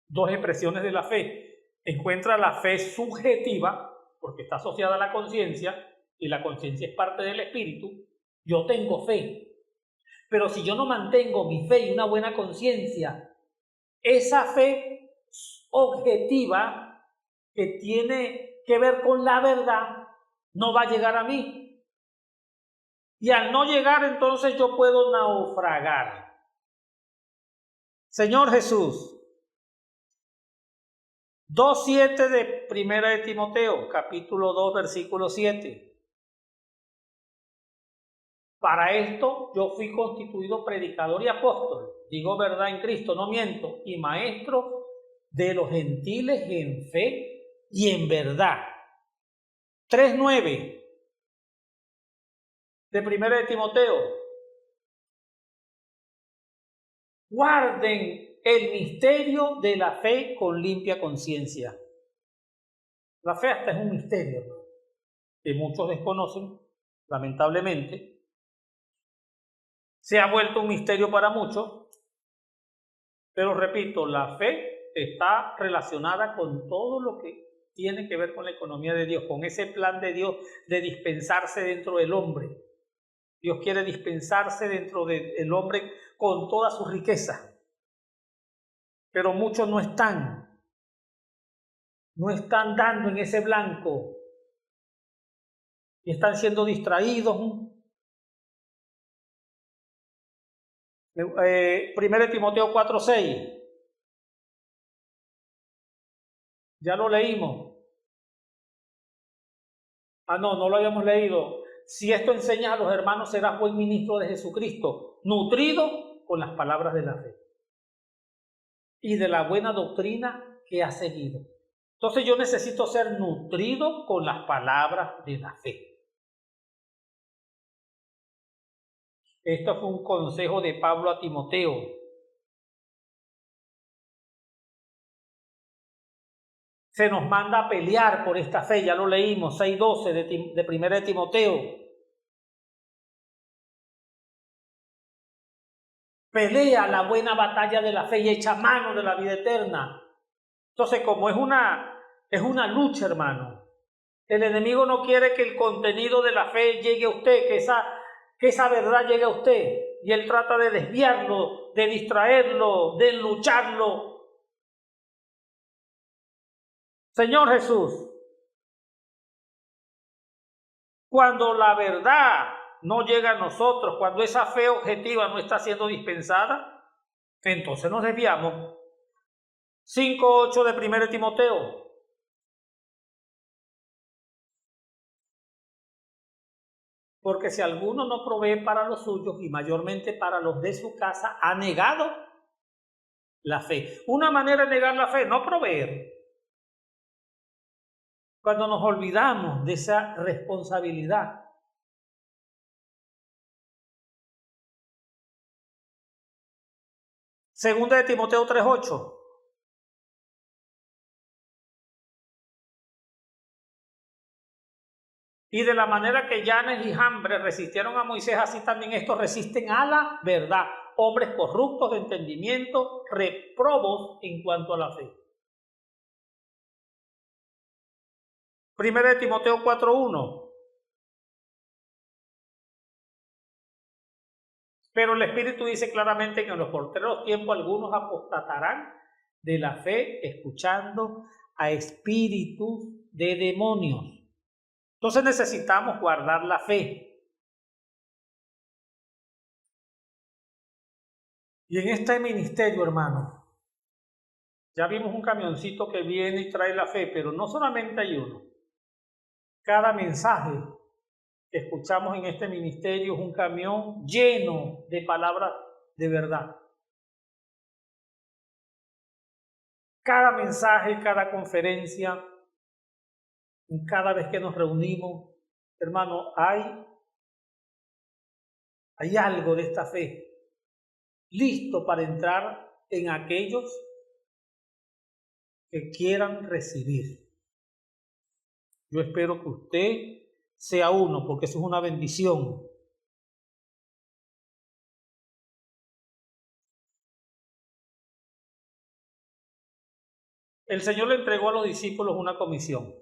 dos expresiones de la fe. Encuentra la fe subjetiva, porque está asociada a la conciencia, y la conciencia es parte del espíritu. Yo tengo fe. Pero si yo no mantengo mi fe y una buena conciencia, esa fe objetiva que tiene que ver con la verdad no va a llegar a mí. Y al no llegar, entonces yo puedo naufragar. Señor Jesús, 2:7 de 1 de Timoteo, capítulo 2, versículo 7. Para esto yo fui constituido predicador y apóstol, digo verdad en Cristo, no miento, y maestro de los gentiles en fe y en verdad. 3:9 de 1 de Timoteo. Guarden el misterio de la fe con limpia conciencia. La fe hasta es un misterio, ¿no?, que muchos desconocen, lamentablemente. Se ha vuelto un misterio para muchos, pero repito, la fe está relacionada con todo lo que tiene que ver con la economía de Dios, con ese plan de Dios de dispensarse dentro del hombre. Dios quiere dispensarse dentro del hombre con toda su riqueza, pero muchos no están dando en ese blanco y están siendo distraídos. 1 Timoteo 4:6. Ya lo leímos. No lo habíamos leído. Si esto enseñas a los hermanos, serás buen ministro de Jesucristo, nutrido con las palabras de la fe y de la buena doctrina que has seguido. Entonces yo necesito ser nutrido con las palabras de la fe. Esto fue un consejo de Pablo a Timoteo. Se nos manda a pelear por esta fe, ya lo leímos, 6:12 de 1 de Timoteo. Pelea la buena batalla de la fe y echa mano de la vida eterna. Entonces, como es una lucha, hermano, el enemigo no quiere que el contenido de la fe llegue a usted, que esa verdad llegue a usted, y él trata de desviarlo, de distraerlo, de lucharlo. Señor Jesús, cuando la verdad no llega a nosotros, cuando esa fe objetiva no está siendo dispensada, entonces nos desviamos. 5:8 de 1 de Timoteo. Porque si alguno no provee para los suyos y mayormente para los de su casa, ha negado la fe. Una manera de negar la fe, no proveer. Cuando nos olvidamos de esa responsabilidad. Segunda de Timoteo 3:8. Y de la manera que Yanes y Jambres resistieron a Moisés, así también estos resisten a la verdad. Hombres corruptos de entendimiento, reprobos en cuanto a la fe. 1 de Timoteo 4:1. Pero el Espíritu dice claramente que en los postreros tiempos algunos apostatarán de la fe, escuchando a espíritus de demonios. Entonces necesitamos guardar la fe. Y en este ministerio, hermano, ya vimos un camioncito que viene y trae la fe, pero no solamente hay uno. Cada mensaje que escuchamos en este ministerio es un camión lleno de palabras de verdad. Cada mensaje, cada conferencia, cada vez que nos reunimos, hermano, hay algo de esta fe listo para entrar en aquellos que quieran recibir. Yo espero que usted sea uno, porque eso es una bendición. El Señor le entregó a los discípulos una comisión.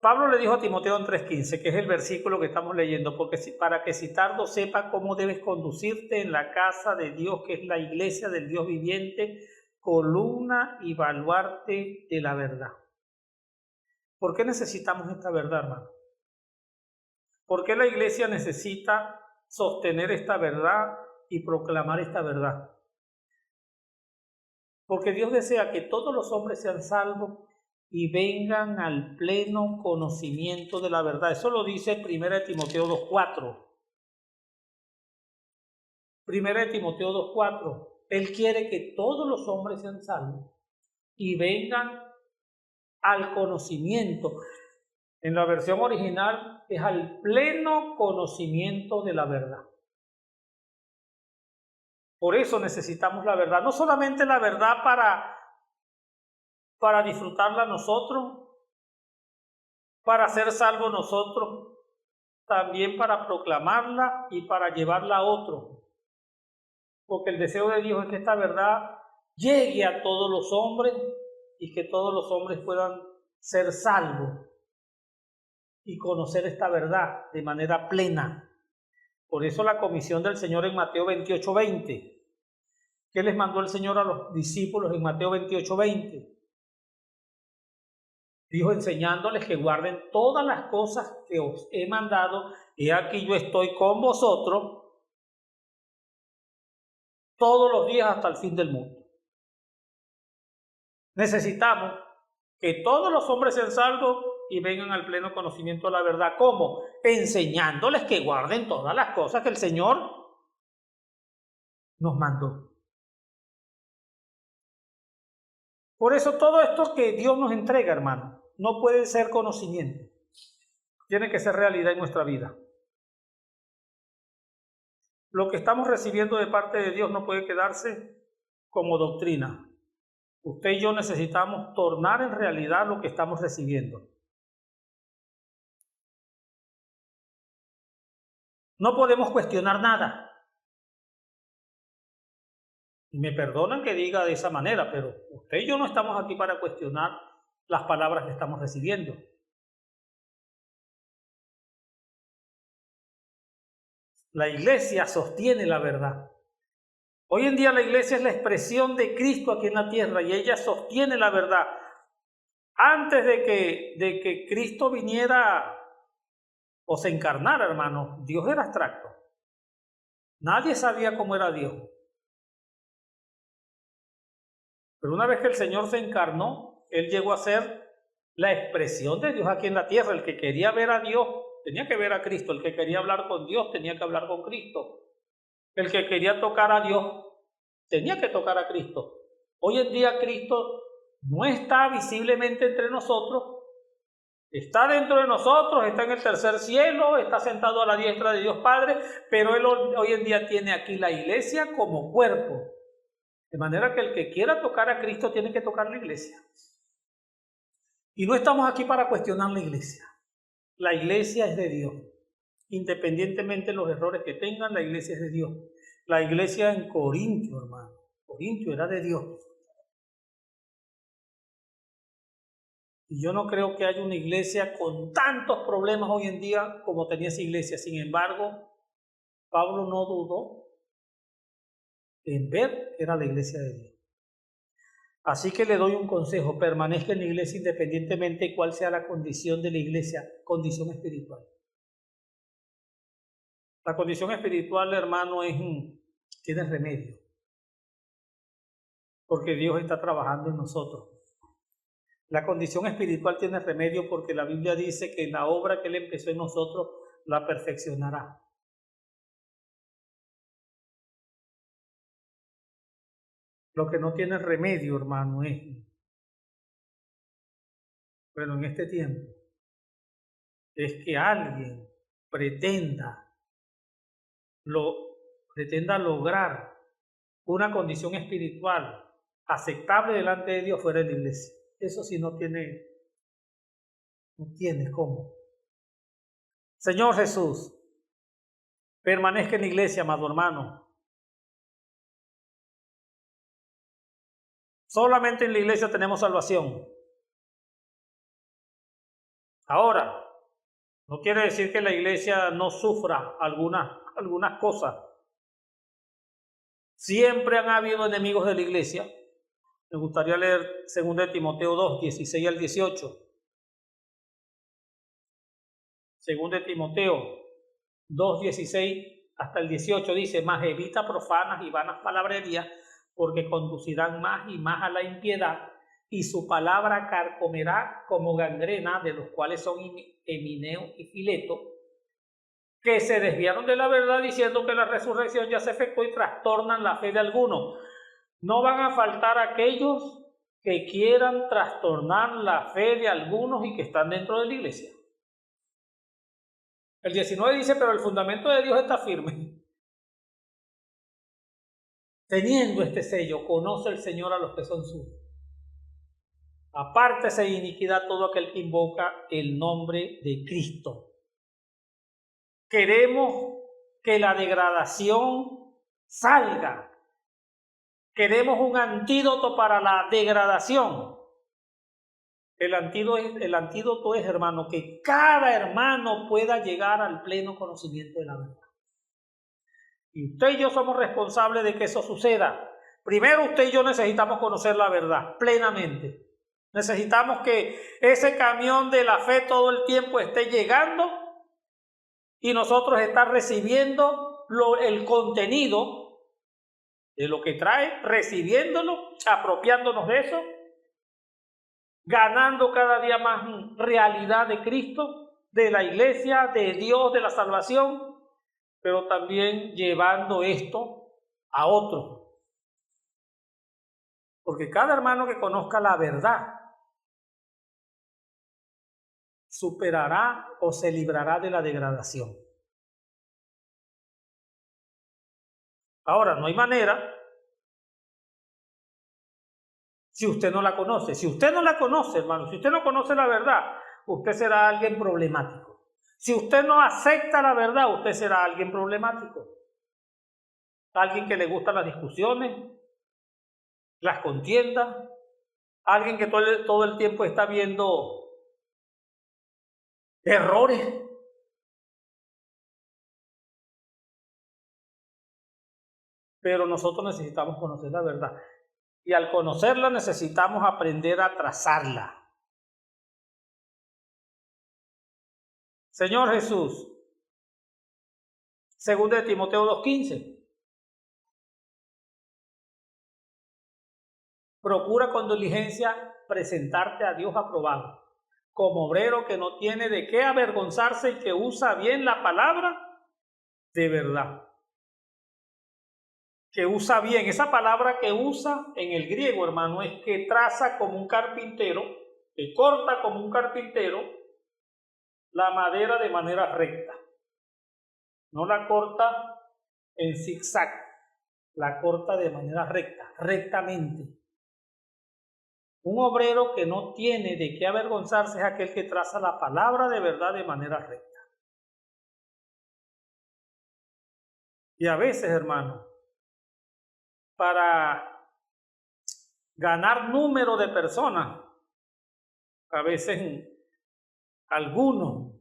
Pablo le dijo a Timoteo en 3:15, que es el versículo que estamos leyendo, porque para que si tardo sepa cómo debes conducirte en la casa de Dios, que es la iglesia del Dios viviente, columna y baluarte de la verdad. ¿Por qué necesitamos esta verdad, hermano? ¿Por qué la iglesia necesita sostener esta verdad y proclamar esta verdad? Porque Dios desea que todos los hombres sean salvos y vengan al pleno conocimiento de la verdad. Eso lo dice 1 Timoteo 2:4. 1 Timoteo 2:4. Él quiere que todos los hombres sean salvos y vengan al conocimiento. En la versión original es al pleno conocimiento de la verdad. Por eso necesitamos la verdad. No solamente la verdad para disfrutarla nosotros, para ser salvos nosotros, también para proclamarla y para llevarla a otros. Porque el deseo de Dios es que esta verdad llegue a todos los hombres y que todos los hombres puedan ser salvos y conocer esta verdad de manera plena. Por eso la comisión del Señor en Mateo 28:20. ¿Qué les mandó el Señor a los discípulos en Mateo 28:20? Dijo, enseñándoles que guarden todas las cosas que os he mandado, y aquí yo estoy con vosotros todos los días hasta el fin del mundo. Necesitamos que todos los hombres sean salvos y vengan al pleno conocimiento de la verdad. ¿Cómo? Enseñándoles que guarden todas las cosas que el Señor nos mandó. Por eso todo esto que Dios nos entrega, hermano, no puede ser conocimiento. Tiene que ser realidad en nuestra vida. Lo que estamos recibiendo de parte de Dios no puede quedarse como doctrina. Usted y yo necesitamos tornar en realidad lo que estamos recibiendo. No podemos cuestionar nada. Y me perdonan que diga de esa manera, pero usted y yo no estamos aquí para cuestionar las palabras que estamos recibiendo. La iglesia sostiene la verdad. Hoy en día la iglesia es la expresión de Cristo aquí en la tierra y ella sostiene la verdad. Antes de que Cristo viniera o se encarnara, hermano, Dios era abstracto. Nadie sabía cómo era Dios. Pero una vez que el Señor se encarnó, Él llegó a ser la expresión de Dios aquí en la tierra. El que quería ver a Dios tenía que ver a Cristo. El que quería hablar con Dios tenía que hablar con Cristo. El que quería tocar a Dios tenía que tocar a Cristo. Hoy en día Cristo no está visiblemente entre nosotros, está dentro de nosotros, está en el tercer cielo, está sentado a la diestra de Dios Padre, pero Él hoy en día tiene aquí la iglesia como cuerpo. De manera que el que quiera tocar a Cristo tiene que tocar la iglesia. Y no estamos aquí para cuestionar la iglesia. La iglesia es de Dios. Independientemente de los errores que tengan, la iglesia es de Dios. La iglesia en Corintio, hermano. Corintio era de Dios. Y yo no creo que haya una iglesia con tantos problemas hoy en día como tenía esa iglesia. Sin embargo, Pablo no dudó en ver que era la iglesia de Dios. Así que le doy un consejo: permanezca en la iglesia independientemente de cuál sea la condición de la iglesia, condición espiritual. La condición espiritual, hermano, tiene remedio, porque Dios está trabajando en nosotros. La condición espiritual tiene remedio porque la Biblia dice que la obra que Él empezó en nosotros la perfeccionará. Lo que no tiene remedio, hermano, bueno, en este tiempo, es que alguien pretenda, pretenda lograr una condición espiritual aceptable delante de Dios fuera de la iglesia. Eso sí no tiene cómo. Señor Jesús, permanezca en la iglesia, amado hermano. Solamente en la iglesia tenemos salvación. Ahora, no quiere decir que la iglesia no sufra algunas cosas. Siempre han habido enemigos de la iglesia. Me gustaría leer 2 Timoteo 2, 16 al 18. 2 Timoteo 2, 16 hasta el 18 dice: mas evita profanas y vanas palabrerías, porque conducirán más y más a la impiedad, y su palabra carcomerá como gangrena, de los cuales son Emineo y Fileto, que se desviaron de la verdad diciendo que la resurrección ya se efectuó y trastornan la fe de algunos. No van a faltar aquellos que quieran trastornar la fe de algunos y que están dentro de la iglesia. El 19 dice: pero el fundamento de Dios está firme. Teniendo este sello, conoce el Señor a los que son suyos. Apártese de iniquidad todo aquel que invoca el nombre de Cristo. Queremos que la degradación salga. Queremos un antídoto para la degradación. El antídoto es, hermano, que cada hermano pueda llegar al pleno conocimiento de la verdad. Y usted y yo somos responsables de que eso suceda. Primero, usted y yo necesitamos conocer la verdad plenamente. Necesitamos que ese camión de la fe todo el tiempo esté llegando y nosotros estar recibiendo el contenido de lo que trae, recibiéndolo, apropiándonos de eso, ganando cada día más realidad de Cristo, de la iglesia, de Dios, de la salvación, pero también llevando esto a otros. Porque cada hermano que conozca la verdad superará o se librará de la degradación. Ahora, no hay manera si usted no la conoce. Si usted no la conoce, hermano, si usted no conoce la verdad, usted será alguien problemático. Si usted no acepta la verdad, usted será alguien problemático. Alguien que le gustan las discusiones, las contiendas, alguien que todo el tiempo está viendo errores. Pero nosotros necesitamos conocer la verdad. Y al conocerla necesitamos aprender a trazarla. Señor Jesús, 2 Timoteo 2:15. Procura con diligencia presentarte a Dios aprobado, como obrero que no tiene de qué avergonzarse y que usa bien la palabra de verdad. Que usa bien. Esa palabra que usa en el griego, hermano, es que traza como un carpintero, que corta como un carpintero la madera de manera recta. No la corta en zigzag, la corta de manera recta, rectamente. Un obrero que no tiene de qué avergonzarse es aquel que traza la palabra de verdad de manera recta. Y a veces, hermano, para ganar número de personas, A veces algunos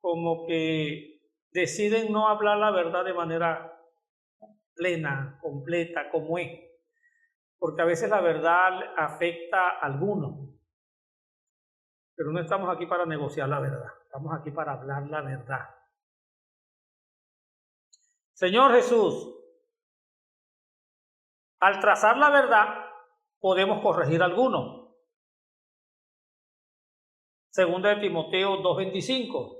como que deciden no hablar la verdad de manera plena, completa, como es, porque a veces la verdad afecta a algunos, pero no estamos aquí para negociar la verdad, estamos aquí para hablar la verdad. Señor Jesús, al trazar la verdad, podemos corregir a algunos. Segunda de Timoteo 2:25.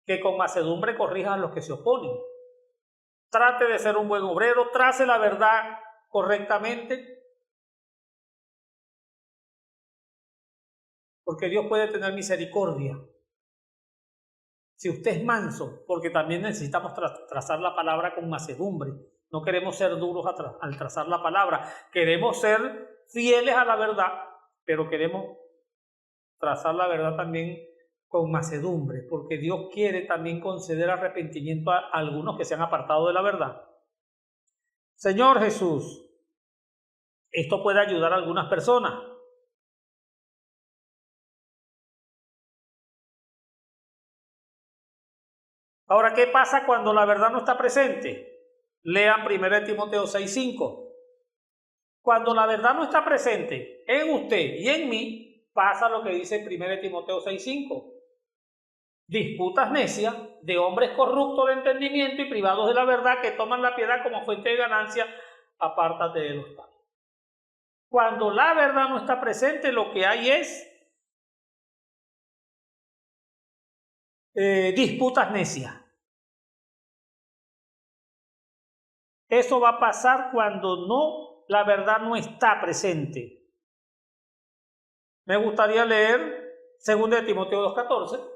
Que con mansedumbre corrija a los que se oponen. Trate de ser un buen obrero, trace la verdad correctamente, porque Dios puede tener misericordia. Si usted es manso, porque también necesitamos trazar la palabra con mansedumbre. No queremos ser duros al trazar la palabra. Queremos ser fieles a la verdad, pero queremos trazar la verdad también con mansedumbre, porque Dios quiere también conceder arrepentimiento a algunos que se han apartado de la verdad. Señor Jesús, esto puede ayudar a algunas personas. Ahora, ¿qué pasa cuando la verdad no está presente? Lean 1 Timoteo 6:5. Cuando la verdad no está presente en usted y en mí, pasa lo que dice 1 Timoteo 6:5. Disputas necias de hombres corruptos de entendimiento y privados de la verdad que toman la piedad como fuente de ganancia, apártate de los tales. Cuando la verdad no está presente, lo que hay es disputas necias. Eso va a pasar cuando la verdad no está presente. Me gustaría leer 2 Timoteo 2:14.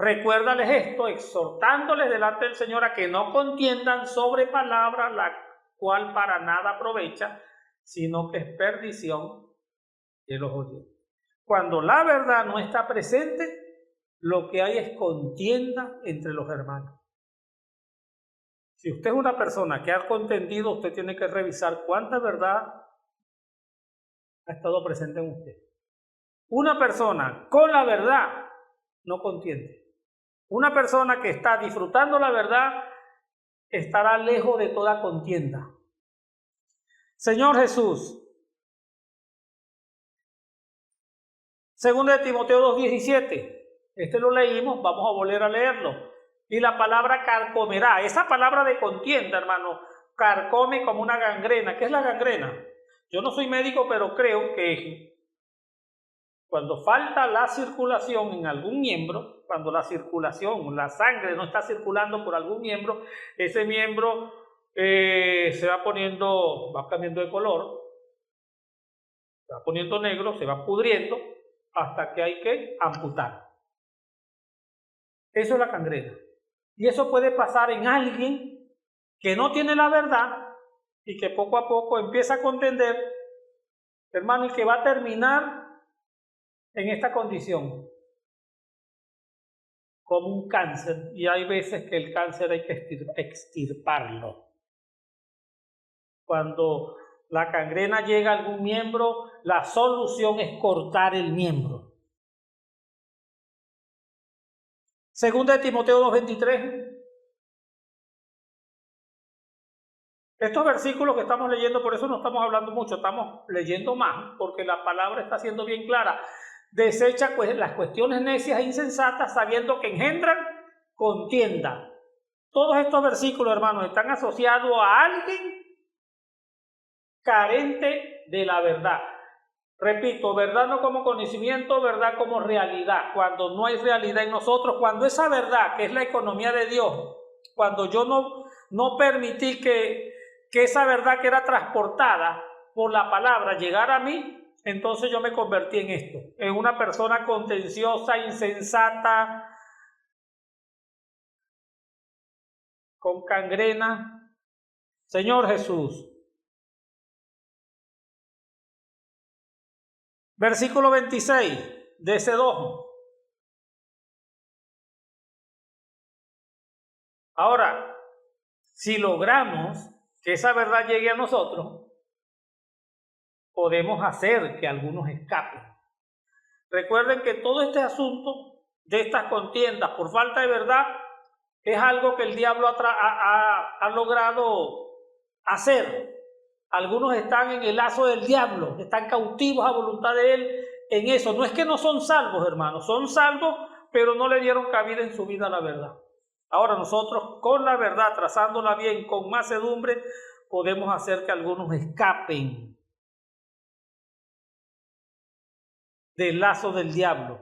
Recuérdales esto, exhortándoles delante del Señor a que no contiendan sobre palabra, la cual para nada aprovecha, sino que es perdición de los oyentes. Cuando la verdad no está presente, lo que hay es contienda entre los hermanos. Si usted es una persona que ha contendido, usted tiene que revisar cuánta verdad ha estado presente en usted. Una persona con la verdad no contiende. Una persona que está disfrutando la verdad estará lejos de toda contienda. Señor Jesús, 2 de Timoteo 2:17, este lo leímos, vamos a volver a leerlo. Y la palabra carcomerá, esa palabra de contienda, hermano, carcome como una gangrena. ¿Qué es la gangrena? Yo no soy médico, pero creo que cuando falta la circulación en algún miembro, cuando la sangre no está circulando por algún miembro, ese miembro va cambiando de color, se va poniendo negro, se va pudriendo, hasta que hay que amputar. Eso es la gangrena. Y eso puede pasar en alguien que no tiene la verdad y que poco a poco empieza a contender, hermano, y que va a terminar en esta condición como un cáncer, y hay veces que el cáncer hay que extirparlo. Cuando la gangrena llega a algún miembro, la solución es cortar el miembro. Segunda de Timoteo 2:23. Estos versículos que estamos leyendo, por eso no estamos hablando mucho, estamos leyendo más, porque la palabra está siendo bien clara. Desecha pues las cuestiones necias e insensatas, sabiendo que engendran contienda. Todos estos versículos, hermanos, están asociados a alguien carente de la verdad. Repito, verdad no como conocimiento, verdad como realidad. Cuando no hay realidad en nosotros, cuando esa verdad, que es la economía de Dios, cuando yo no permití que esa verdad que era transportada por la palabra llegara a mí, entonces yo me convertí en esto, en una persona contenciosa, insensata, con gangrena. Señor Jesús. Versículo 26 de ese 2. Ahora, Si logramos que esa verdad llegue a nosotros, podemos hacer que algunos escapen. Recuerden que todo este asunto de estas contiendas por falta de verdad es algo que el diablo ha logrado hacer. Algunos están en el lazo del diablo, están cautivos a voluntad de él en eso. No es que no son salvos, hermanos, son salvos, pero no le dieron cabida en su vida a la verdad. Ahora nosotros con la verdad, trazándola bien, con mansedumbre, podemos hacer que algunos escapen del lazo del diablo.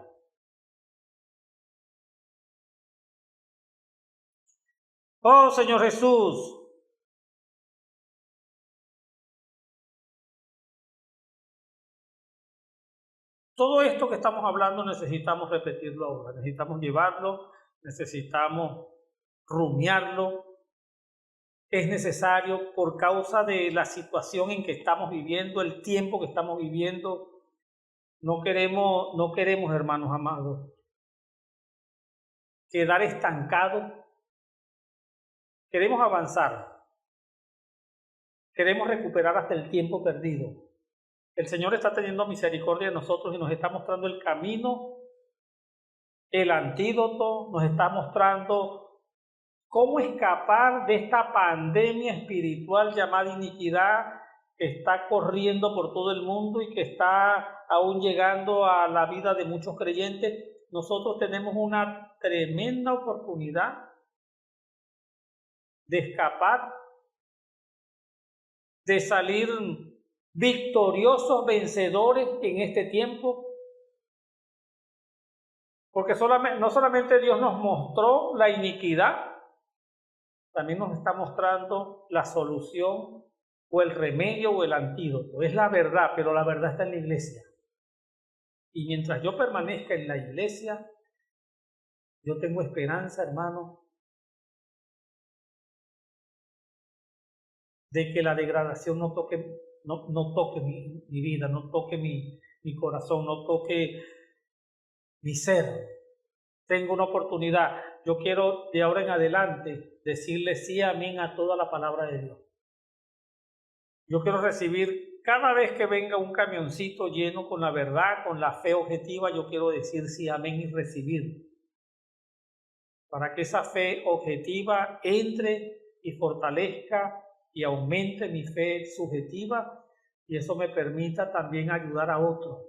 Oh Señor Jesús, todo esto que estamos hablando necesitamos repetirlo ahora, necesitamos llevarlo, necesitamos rumiarlo. Es necesario por causa de la situación en que estamos viviendo, el tiempo que estamos viviendo. No queremos, hermanos amados, quedar estancados. Queremos avanzar. Queremos recuperar hasta el tiempo perdido. El Señor está teniendo misericordia de nosotros y nos está mostrando el camino, el antídoto, nos está mostrando cómo escapar de esta pandemia espiritual llamada iniquidad que está corriendo por todo el mundo y que está aún llegando a la vida de muchos creyentes. Nosotros tenemos una tremenda oportunidad de escapar, de salir victoriosos, vencedores en este tiempo, porque no solamente Dios nos mostró la iniquidad, también nos está mostrando la solución o el remedio o el antídoto. Es la verdad, pero la verdad está en la iglesia. Y mientras yo permanezca en la iglesia, yo tengo esperanza, hermano, de que la degradación no toque mi vida, no toque mi corazón, no toque mi ser. Tengo una oportunidad. Yo quiero de ahora en adelante decirle sí, amén a toda la palabra de Dios. Yo quiero recibir cada vez que venga un camioncito lleno con la verdad, con la fe objetiva, yo quiero decir sí, amén y recibir. Para que esa fe objetiva entre y fortalezca y aumente mi fe subjetiva y eso me permita también ayudar a otros.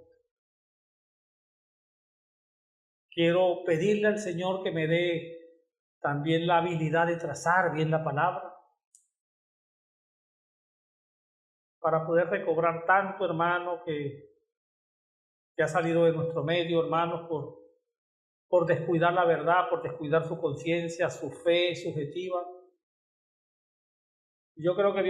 Quiero pedirle al Señor que me dé también la habilidad de trazar bien la palabra para poder recobrar tanto, hermano, que ha salido de nuestro medio, hermanos, por descuidar la verdad, por descuidar su conciencia, su fe subjetiva. Yo creo que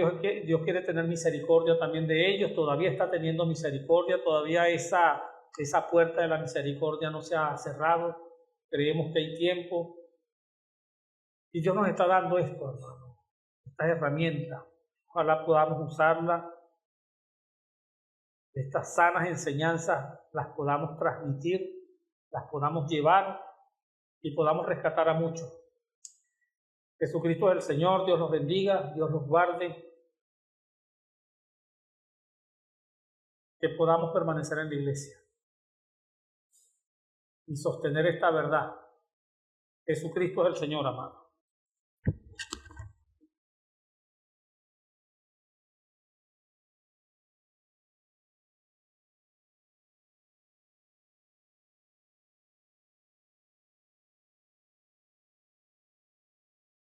Dios quiere tener misericordia también de ellos, todavía está teniendo misericordia, todavía esa puerta de la misericordia no se ha cerrado, creemos que hay tiempo. Y Dios nos está dando esto, hermano, esta herramienta. Ojalá podamos usarla, estas sanas enseñanzas las podamos transmitir, las podamos llevar y podamos rescatar a muchos. Jesucristo es el Señor, Dios los bendiga, Dios los guarde, que podamos permanecer en la iglesia y sostener esta verdad. Jesucristo es el Señor, amado.